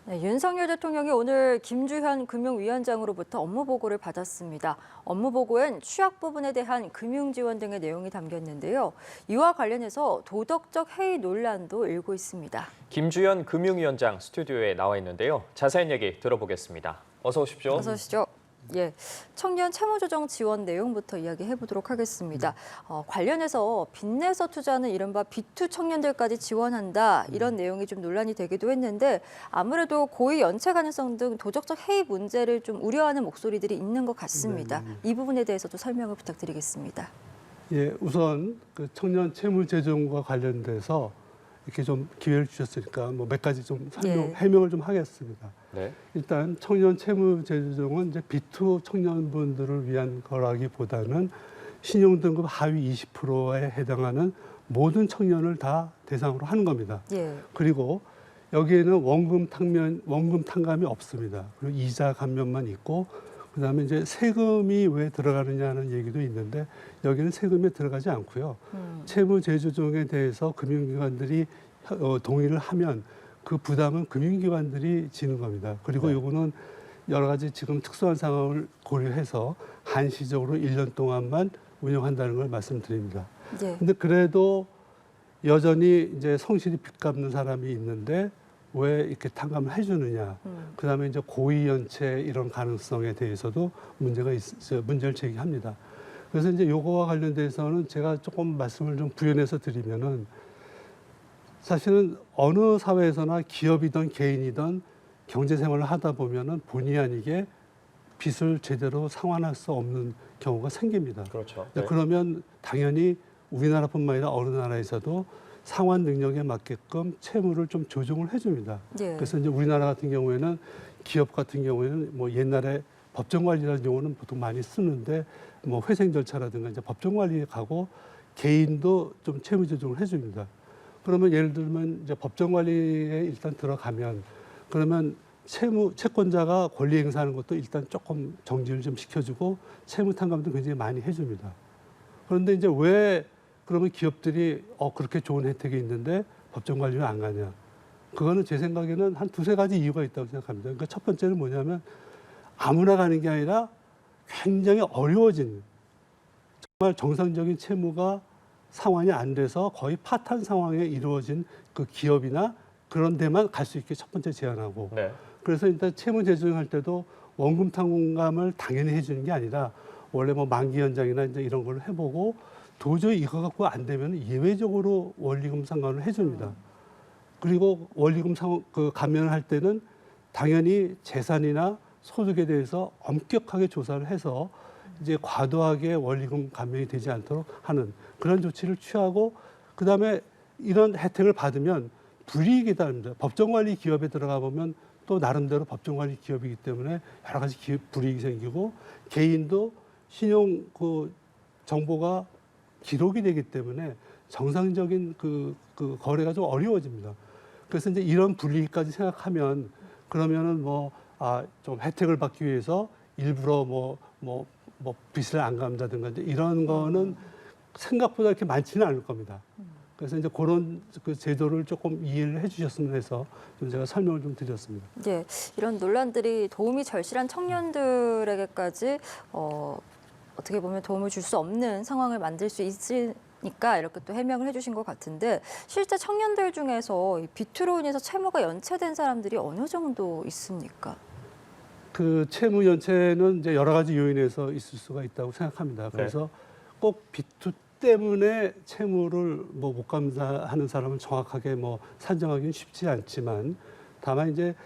네, 윤석열 대통령이 오늘 김주현 금융위원장으로부터 업무 보고를 받았습니다. 업무 보고엔 취약 부분에 대한 금융 지원 등의 내용이 담겼는데요. 이와 관련해서 도덕적 해이 논란도 일고 있습니다. 김주현 금융위원장 스튜디오에 나와 있는데요. 자세한 얘기 들어보겠습니다. 어서 오십시오. 어서 오시죠. 예, 청년 채무조정 지원 내용부터 이야기해 보도록 하겠습니다. 관련해서 빚내서 투자하는 이른바 B2 청년들까지 지원한다 이런 내용이 좀 논란이 되기도 했는데 아무래도 고의 연체 가능성 등 도덕적 해이 문제를 좀 우려하는 목소리들이 있는 것 같습니다. 이 부분에 대해서도 설명을 부탁드리겠습니다. 예, 우선 그 청년 채무 재정과 관련돼서 이렇게 좀 기회를 주셨으니까 뭐 몇 가지 좀 해명을 좀 하겠습니다. 네. 일단 청년 채무 재정은 이제 B2 청년분들을 위한 거라기보다는 신용 등급 하위 20%에 해당하는 모든 청년을 다 대상으로 하는 겁니다. 예. 그리고 여기에는 원금 탕감이 없습니다. 그리고 이자 감면만 있고 그다음에 이제 세금이 왜 들어가느냐는 얘기도 있는데 여기는 세금이 들어가지 않고요. 채무 재조정에 대해서 금융기관들이 동의를 하면 그 부담은 금융기관들이 지는 겁니다. 그리고 이거는 여러 가지 지금 특수한 상황을 고려해서 한시적으로 1년 동안만 운영한다는 걸 말씀드립니다. 그런데 그래도 여전히 이제 성실히 빚 갚는 사람이 있는데 왜 이렇게 탕감을 해주느냐. 그다음에 이제 고의 연체 이런 가능성에 대해서도 문제를 제기합니다. 그래서 이제 요거와 관련돼서는 제가 조금 말씀을 좀 부연해서 드리면은 사실은 어느 사회에서나 기업이든 개인이든 경제 생활을 하다 보면은 본의 아니게 빚을 제대로 상환할 수 없는 경우가 생깁니다. 그렇죠. 네. 그러면 당연히 우리나라뿐만 아니라 어느 나라에서도 상환 능력에 맞게끔 채무를 좀 조정을 해줍니다. 예. 그래서 이제 우리나라 같은 경우에는 기업 같은 경우에는 뭐 옛날에 법정관리라는 용어는 보통 많이 쓰는데 뭐 회생 절차라든가 이제 법정관리에 가고 개인도 좀 채무 조정을 해줍니다. 그러면 예를 들면 이제 법정관리에 일단 들어가면 그러면 채권자가 권리 행사하는 것도 일단 조금 정지를 좀 시켜주고 채무 탕감도 굉장히 많이 해줍니다. 그런데 이제 왜 그러면 기업들이 그렇게 좋은 혜택이 있는데 법정 관리를 안 가냐. 그거는 제 생각에는 한 두세 가지 이유가 있다고 생각합니다. 그러니까 첫 번째는 뭐냐면 아무나 가는 게 아니라 굉장히 어려워진 정말 정상적인 채무가 상환이 안 돼서 거의 파탄 상황에 이루어진 그 기업이나 그런 데만 갈 수 있게 첫 번째 제한하고 네. 그래서 일단 채무 재조정할 때도 원금 탕감을 당연히 해주는 게 아니라 원래 뭐 만기 연장이나 이제 이런 걸 해보고 도저히 이거 갖고 안 되면 예외적으로 원리금 상환을 해줍니다. 그리고 원리금 감면을 할 때는 당연히 재산이나 소득에 대해서 엄격하게 조사를 해서 이제 과도하게 원리금 감면이 되지 않도록 하는 그런 조치를 취하고 그다음에 이런 혜택을 받으면 불이익이 따릅니다. 법정관리 기업에 들어가 보면 또 나름대로 법정관리 기업이기 때문에 여러 가지 불이익이 생기고 개인도 신용 정보가 기록이 되기 때문에 정상적인 그 거래가 좀 어려워집니다. 그래서 이제 이런 불이익까지 생각하면 그러면은 좀 혜택을 받기 위해서 일부러 뭐 빚을 안 갚는다든가 이런 거는 생각보다 이렇게 많지는 않을 겁니다. 그래서 이제 그런 그 제도를 조금 이해를 해주셨으면 해서 좀 제가 설명을 좀 드렸습니다. 예, 이런 논란들이 도움이 절실한 청년들에게까지 어떻게 보면 도움을 줄 수 없는 상황을 만들 수 있으니까 이렇게 또 해명을 해주신 것 같은데 실제 청년들 중에서 이 B2로 인해서 채무가 연체된 사람들이 어느 정도 있습니까? 그 채무 연체는 이제 여러 가지 요인에서 있을 수가 있다고 생각합니다. 그래서 꼭 B2 때문에 채무를 못 감사하는 사람은 정확하게 산정하기는 쉽지 않지만 다만 이제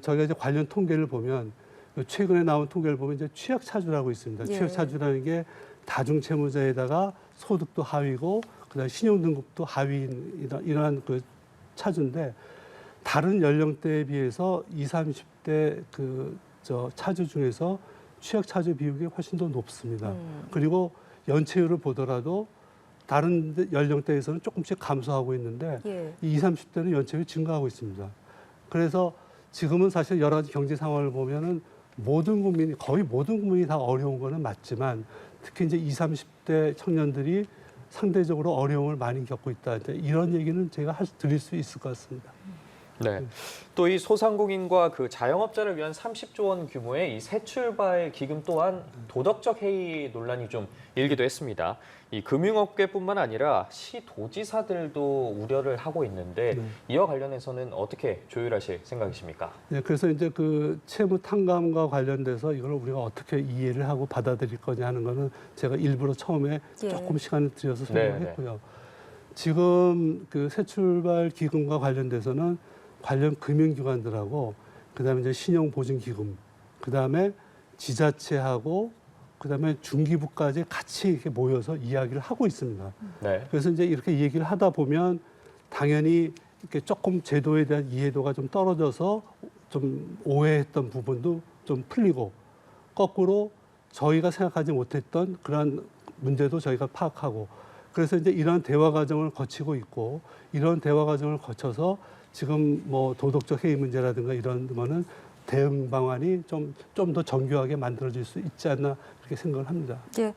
저희가 이제 관련 통계를 보면 최근에 나온 통계를 보면 이제 취약 차주라고 있습니다. 예. 취약 차주라는 게 다중 채무자에다가 소득도 하위고 그다음에 신용 등급도 하위인 이러한 그 차주인데 다른 연령대에 비해서 20, 30대 차주 중에서 취약 차주 비율이 훨씬 더 높습니다. 그리고 연체율을 보더라도 다른 연령대에서는 조금씩 감소하고 있는데 이 20, 30대는 연체율이 증가하고 있습니다. 그래서 지금은 사실 여러 가지 경제 상황을 보면은 거의 모든 국민이 다 어려운 거는 맞지만 특히 이제 20, 30대 청년들이 상대적으로 어려움을 많이 겪고 있다. 이런 얘기는 제가 드릴 수 있을 것 같습니다. 네. 또 이 소상공인과 그 자영업자를 위한 30조 원 규모의 이 새출발 기금 또한 도덕적 해이 논란이 좀 일기도 했습니다. 이 금융업계뿐만 아니라 시도지사들도 우려를 하고 있는데 이와 관련해서는 어떻게 조율하실 생각이십니까? 네, 그래서 이제 그 채무 탕감과 관련돼서 이걸 우리가 어떻게 이해를 하고 받아들일 거냐 하는 거는 제가 일부러 처음에 예. 조금 시간을 들여서 네, 설명했고요. 지금 그 새출발 기금과 관련돼서는 관련 금융기관들하고 그다음에 이제 신용보증기금, 그다음에 지자체하고 그다음에 중기부까지 같이 이렇게 모여서 이야기를 하고 있습니다. 네. 그래서 이제 이렇게 얘기를 하다 보면 당연히 이렇게 조금 제도에 대한 이해도가 좀 떨어져서 좀 오해했던 부분도 좀 풀리고 거꾸로 저희가 생각하지 못했던 그러한 문제도 저희가 파악하고 그래서 이제 이런 대화 과정을 거치고 있고 이런 대화 과정을 거쳐서 지금 뭐 도덕적 해이 문제라든가 이런 거는 대응 방안이 좀 더 정교하게 만들어질 수 있지 않나 그렇게 생각을 합니다. 예.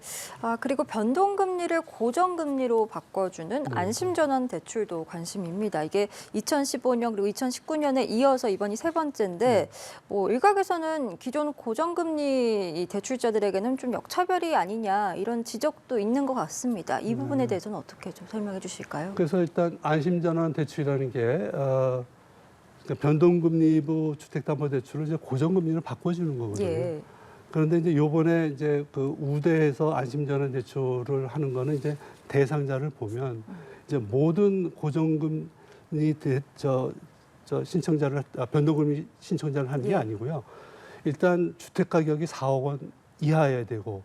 그리고 변동금리를 고정금리로 바꿔주는 안심전환 대출도 관심입니다. 이게 2015년 그리고 2019년에 이어서 이번이 세 번째인데 뭐 일각에서는 기존 고정금리 대출자들에게는 좀 역차별이 아니냐 이런 지적도 있는 것 같습니다. 이 부분에 대해서는 어떻게 좀 설명해 주실까요? 그래서 일단 안심전환 대출이라는 게 그러니까 변동금리부 주택담보대출을 이제 고정금리로 바꿔주는 거거든요. 예. 그런데 이제 요번에 이제 그 우대에서 안심전환 대출을 하는 거는 이제 대상자를 보면 이제 모든 고정금리 신청자를 변동금리 신청자를 하는 게 예. 아니고요. 일단 주택 가격이 4억 원 이하여야 되고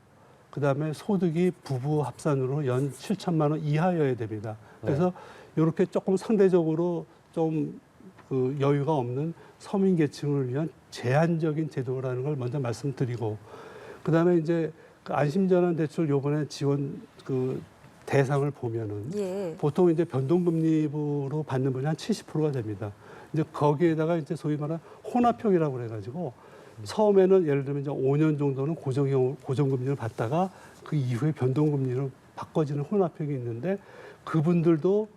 그다음에 소득이 부부 합산으로 연 7천만 원 이하여야 됩니다. 그래서 이렇게 조금 상대적으로 좀 그 여유가 없는 서민 계층을 위한 제한적인 제도라는 걸 먼저 말씀드리고 그다음에 이제 그 안심전환 대출 요번에 지원 그 대상을 보면은 예. 보통 이제 변동금리부로 받는 분이 한 70%가 됩니다. 이제 거기에다가 이제 소위 말하는 혼합형이라고 그래가지고 처음에는 예를 들면 이제 5년 정도는 고정금리를 받다가 그 이후에 변동금리로 바꿔지는 혼합형이 있는데 그분들도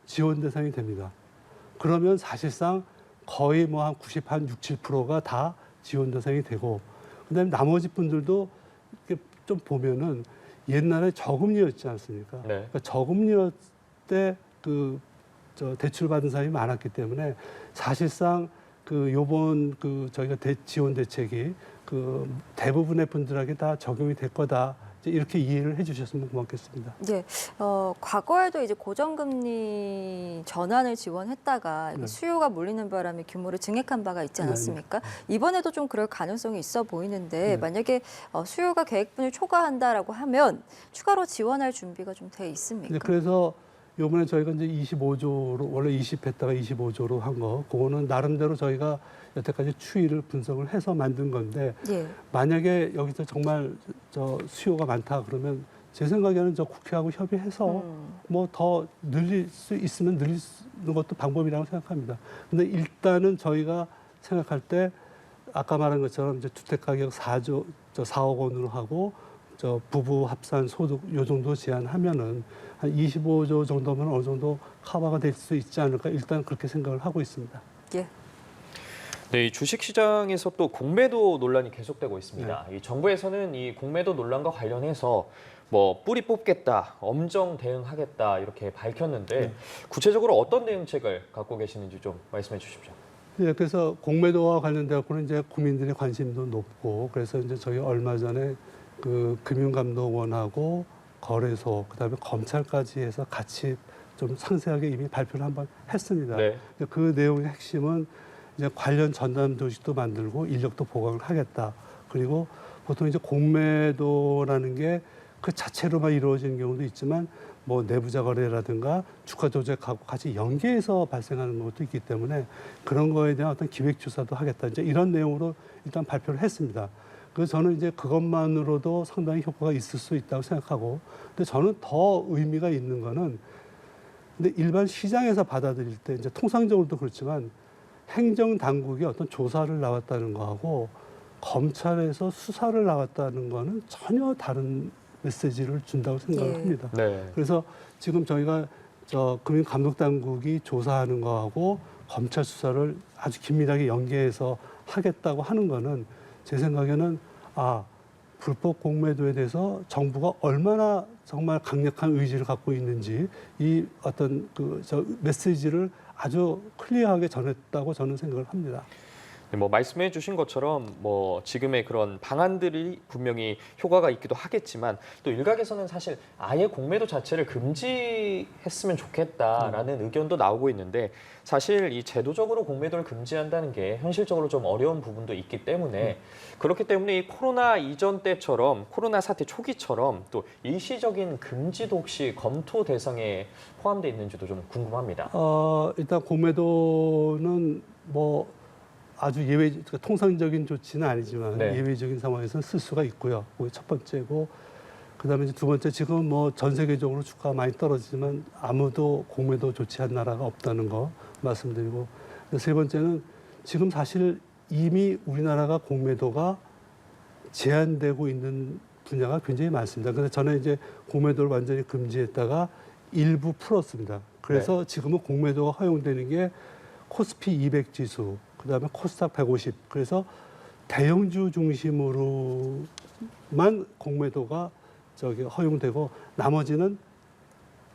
지원 대상이 됩니다. 그러면 사실상 거의 뭐 한 67%가 다 지원 대상이 되고 그다음에 나머지 분들도 이렇게 좀 보면은 옛날에 저금리였지 않습니까? 네. 그러니까 저금리 때 그 대출 받은 사람이 많았기 때문에 사실상 그 요번 그 저희가 지원 대책이 그 대부분의 분들에게 다 적용이 될 거다. 이렇게 이해를 해주셨으면 고맙겠습니다. 예, 과거에도 이제 고정금리 전환을 지원했다가 이게 네. 수요가 몰리는 바람에 규모를 증액한 바가 있지 않았습니까? 이번에도 좀 그럴 가능성이 있어 보이는데 네. 만약에 수요가 계획분을 초과한다라고 하면 추가로 지원할 준비가 좀 돼 있습니까? 그래서 요번에 저희가 이제 25조로 원래 20했다가 25조로 한 거, 그거는 나름대로 저희가 여태까지 추이를 분석을 해서 만든 건데 예. 만약에 여기서 정말 수요가 많다 그러면 제 생각에는 국회하고 협의해서 뭐 더 늘릴 수 있으면 늘리는 것도 방법이라고 생각합니다. 근데 일단은 저희가 생각할 때 아까 말한 것처럼 이제 주택 가격 4억 원으로 하고 부부 합산 소득 요 정도 제한하면은 한 25조 정도면 어느 정도 커버가 될 수 있지 않을까 일단 그렇게 생각을 하고 있습니다. 예. 네, 이 주식시장에서 또 공매도 논란이 계속되고 있습니다. 이 정부에서는 이 공매도 논란과 관련해서 뭐 뿌리 뽑겠다, 엄정 대응하겠다 이렇게 밝혔는데 구체적으로 어떤 대응책을 갖고 계시는지 좀 말씀해 주십시오. 네, 그래서 공매도와 관련돼 갖고는 이제 국민들의 관심도 높고 그래서 이제 저희 얼마 전에 그 금융감독원하고 거래소 그다음에 검찰까지 해서 같이 좀 상세하게 이미 발표를 한번 했습니다. 네. 그 내용의 핵심은 이제 관련 전담 조직도 만들고 인력도 보강을 하겠다. 그리고 보통 이제 공매도라는 게 그 자체로만 이루어지는 경우도 있지만 뭐 내부자 거래라든가 주가 조작하고 같이 연계해서 발생하는 것도 있기 때문에 그런 거에 대한 어떤 기획 조사도 하겠다. 이제 이런 내용으로 일단 발표를 했습니다. 그래서 저는 이제 그것만으로도 상당히 효과가 있을 수 있다고 생각하고, 근데 저는 더 의미가 있는 거는, 근데 일반 시장에서 받아들일 때 이제 통상적으로도 그렇지만 행정 당국이 어떤 조사를 나왔다는 거하고 검찰에서 수사를 나왔다는 거는 전혀 다른 메시지를 준다고 생각을 합니다. 네. 그래서 지금 저희가 금융감독당국이 조사하는 거하고 검찰 수사를 아주 긴밀하게 연계해서 하겠다고 하는 거는 제 생각에는 불법 공매도에 대해서 정부가 얼마나 정말 강력한 의지를 갖고 있는지 이 어떤 저 메시지를 아주 클리어하게 전했다고 저는 생각을 합니다. 네, 뭐 말씀해 주신 것처럼 뭐 지금의 그런 방안들이 분명히 효과가 있기도 하겠지만 또 일각에서는 사실 아예 공매도 자체를 금지했으면 좋겠다라는 의견도 나오고 있는데 사실 이 제도적으로 공매도를 금지한다는 게 현실적으로 좀 어려운 부분도 있기 때문에 그렇기 때문에 이 코로나 이전 때처럼 코로나 사태 초기처럼 또 일시적인 금지도 혹시 검토 대상에 포함되어 있는지도 좀 궁금합니다. 일단 공매도는 뭐 아주 그러니까 통상적인 조치는 아니지만 네. 예외적인 상황에서는 쓸 수가 있고요. 그게 첫 번째고, 그다음에 이제 두 번째, 지금 뭐 전 세계적으로 주가가 많이 떨어지지만 아무도 공매도 조치한 나라가 없다는 거 말씀드리고, 세 번째는 지금 사실 이미 우리나라가 공매도가 제한되고 있는 분야가 굉장히 많습니다. 그래서 저는 이제 공매도를 완전히 금지했다가 일부 풀었습니다. 그래서 지금은 공매도가 허용되는 게 코스피 200 지수, 그다음에 코스닥 150. 그래서 대형주 중심으로만 공매도가 허용되고 나머지는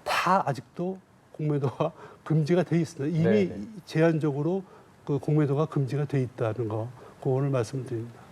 다 아직도 공매도가 금지가 돼 있습니다. 이미 네네. 제한적으로 그 공매도가 금지가 돼 있다는 거, 그거를 말씀드립니다.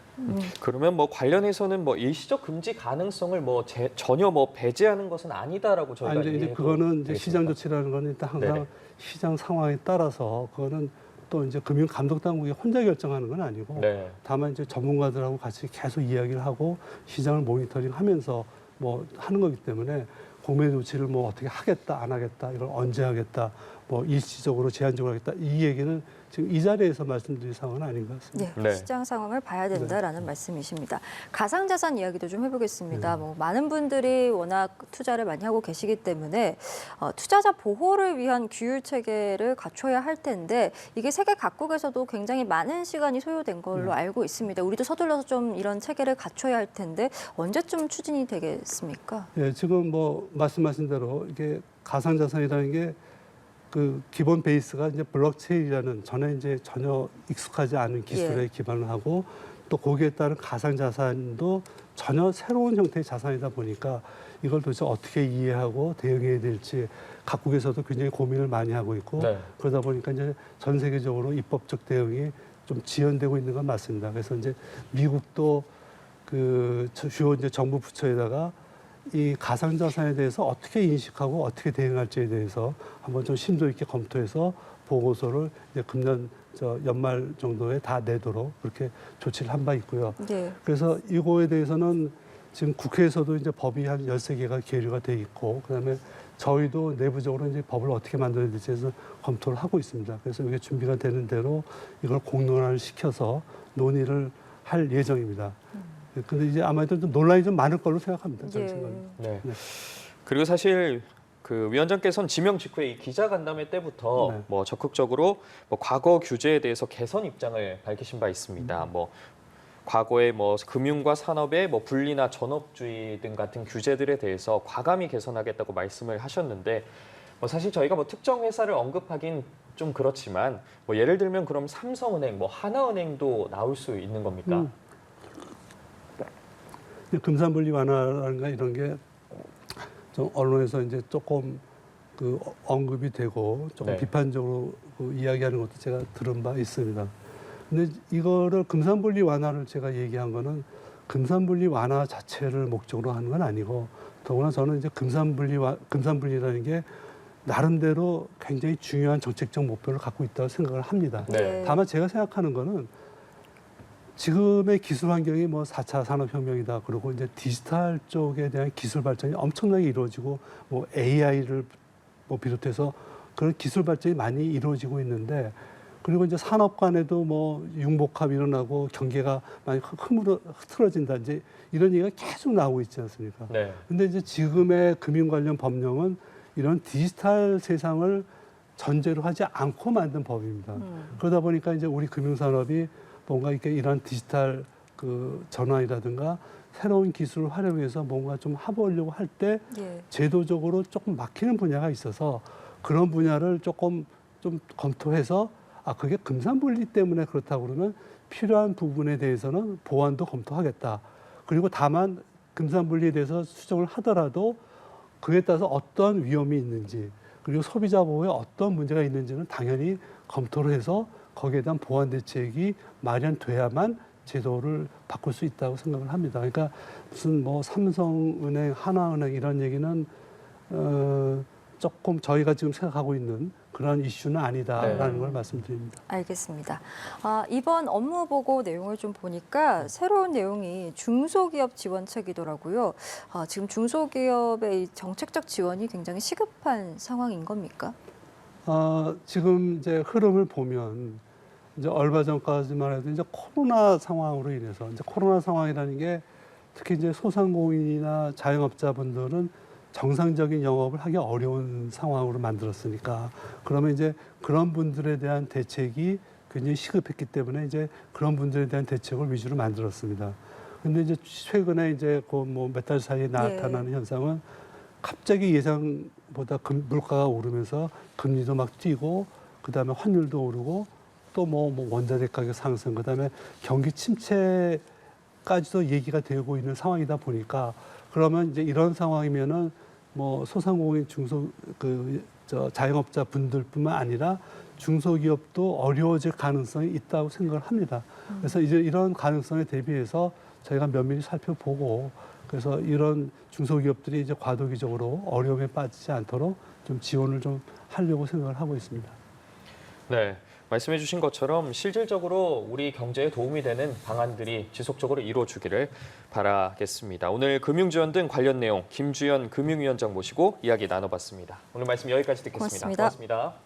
그러면 뭐 관련해서는 뭐 일시적 금지 가능성을 뭐 전혀 뭐 배제하는 것은 아니다라고 저희가 이제 이해해도 그거는 이제 시장 되겠습니까? 조치라는 거는 일단 항상 네네. 시장 상황에 따라서 그거는 또 이제 금융 감독 당국이 혼자 결정하는 건 아니고 네. 다만 이제 전문가들하고 같이 계속 이야기를 하고 시장을 모니터링하면서 뭐 하는 거기 때문에 공매 조치를 뭐 어떻게 하겠다 안 하겠다 이걸 언제 하겠다 뭐 일시적으로 제한적으로 하겠다 이 얘기는 지금 이 자리에서 말씀드릴 상황은 아닌 것 같습니다. 네, 네. 시장 상황을 봐야 된다라는 말씀이십니다. 가상자산 이야기도 좀 해보겠습니다. 뭐 많은 분들이 워낙 투자를 많이 하고 계시기 때문에 투자자 보호를 위한 규율 체계를 갖춰야 할 텐데 이게 세계 각국에서도 굉장히 많은 시간이 소요된 걸로 알고 있습니다. 우리도 서둘러서 좀 이런 체계를 갖춰야 할 텐데 언제쯤 추진이 되겠습니까? 예, 지금 뭐 말씀하신 대로 이게 가상자산이라는 게 그 기본 베이스가 이제 블록체인이라는 전에 이제 전혀 익숙하지 않은 기술에 예. 기반을 하고 또 거기에 따른 가상자산도 전혀 새로운 형태의 자산이다 보니까 이걸 도대체 어떻게 이해하고 대응해야 될지 각국에서도 굉장히 고민을 많이 하고 있고 네. 그러다 보니까 이제 전 세계적으로 입법적 대응이 좀 지연되고 있는 건 맞습니다. 그래서 이제 미국도 그 주요 이제 정부 부처에다가 이 가상자산에 대해서 어떻게 인식하고 어떻게 대응할지에 대해서 한번 좀 심도 있게 검토해서 보고서를 이제 금년 연말 정도에 다 내도록 그렇게 조치를 한 바 있고요. 네. 그래서 이거에 대해서는 지금 국회에서도 이제 법이 한 13개가 계류가 돼 있고 그다음에 저희도 내부적으로 이제 법을 어떻게 만들어야 될지 해서 검토를 하고 있습니다. 그래서 이게 준비가 되는 대로 이걸 공론화를 시켜서 논의를 할 예정입니다. 근데 이제 아마도 좀 논란이 좀 많을 걸로 생각합니다. 저는 예. 생각은. 네. 네. 그리고 사실 그 위원장께서는 지명 직후에 이 기자간담회 때부터 네. 뭐 적극적으로 뭐 과거 규제에 대해서 개선 입장을 밝히신 바 있습니다. 뭐 과거의 뭐 금융과 산업의 뭐 분리나 전업주의 등 같은 규제들에 대해서 과감히 개선하겠다고 말씀을 하셨는데 뭐 사실 저희가 뭐 특정 회사를 언급하긴 좀 그렇지만 뭐 예를 들면 그럼 삼성은행, 뭐 하나은행도 나올 수 있는 겁니까? 금산분리 완화라든가 이런 게 좀 언론에서 이제 조금 그 언급이 되고 조금 네. 비판적으로 그 이야기하는 것도 제가 들은 바 있습니다. 근데 이거를 금산분리 완화를 제가 얘기한 거는 금산분리 완화 자체를 목적으로 하는 건 아니고 더구나 저는 이제 금산분리라는 게 나름대로 굉장히 중요한 정책적 목표를 갖고 있다고 생각을 합니다. 네. 다만 제가 생각하는 거는 지금의 기술 환경이 뭐 4차 산업혁명이다. 그리고 이제 디지털 쪽에 대한 기술 발전이 엄청나게 이루어지고 뭐 AI를 뭐 비롯해서 그런 기술 발전이 많이 이루어지고 있는데 그리고 이제 산업 간에도 뭐 융복합 일어나고 경계가 많이 흐트러진다. 이제 이런 얘기가 계속 나오고 있지 않습니까? 네. 근데 이제 지금의 금융 관련 법령은 이런 디지털 세상을 전제로 하지 않고 만든 법입니다. 그러다 보니까 이제 우리 금융산업이 뭔가 이렇게 이런 디지털 그 전환이라든가 새로운 기술을 활용해서 뭔가 좀 해보려고 할 때 예. 제도적으로 조금 막히는 분야가 있어서 그런 분야를 조금 좀 검토해서 그게 금산분리 때문에 그렇다고 그러면 필요한 부분에 대해서는 보완도 검토하겠다. 그리고 다만 금산분리에 대해서 수정을 하더라도 그에 따라서 어떤 위험이 있는지 그리고 소비자 보호에 어떤 문제가 있는지는 당연히 검토를 해서 거기에 대한 보완 대책이 마련돼야만 제도를 바꿀 수 있다고 생각을 합니다. 그러니까 무슨 뭐 삼성은행, 하나은행 이런 얘기는 조금 저희가 지금 생각하고 있는 그런 이슈는 아니다라는 걸 말씀드립니다. 알겠습니다. 이번 업무 보고 내용을 좀 보니까 새로운 내용이 중소기업 지원책이더라고요. 지금 중소기업의 이 정책적 지원이 굉장히 시급한 상황인 겁니까? 지금 이제 흐름을 보면 이제 얼마 전까지만 해도 이제 코로나 상황으로 인해서 이제 코로나 상황이라는 게 특히 이제 소상공인이나 자영업자분들은 정상적인 영업을 하기 어려운 상황으로 만들었으니까 그러면 이제 그런 분들에 대한 대책이 굉장히 시급했기 때문에 이제 그런 분들에 대한 대책을 위주로 만들었습니다. 근데 이제 최근에 이제 그 뭐 몇 달 사이에 나타나는 현상은 갑자기 예상보다 물가가 오르면서 금리도 막 뛰고 그다음에 환율도 오르고 또 뭐 원자재 가격 상승 그다음에 경기 침체까지도 얘기가 되고 있는 상황이다 보니까 그러면 이제 이런 상황이면은 뭐 소상공인 자영업자 분들뿐만 아니라 중소기업도 어려워질 가능성이 있다고 생각을 합니다. 그래서 이제 이런 가능성에 대비해서 저희가 면밀히 살펴보고 그래서 이런 중소기업들이 이제 과도기적으로 어려움에 빠지지 않도록 좀 지원을 좀 하려고 생각을 하고 있습니다. 네, 말씀해 주신 것처럼 실질적으로 우리 경제에 도움이 되는 방안들이 지속적으로 이루어지기를 바라겠습니다. 오늘 금융지원 등 관련 내용 김주연 금융위원장 모시고 이야기 나눠봤습니다. 오늘 말씀 여기까지 듣겠습니다. 고맙습니다. 고맙습니다.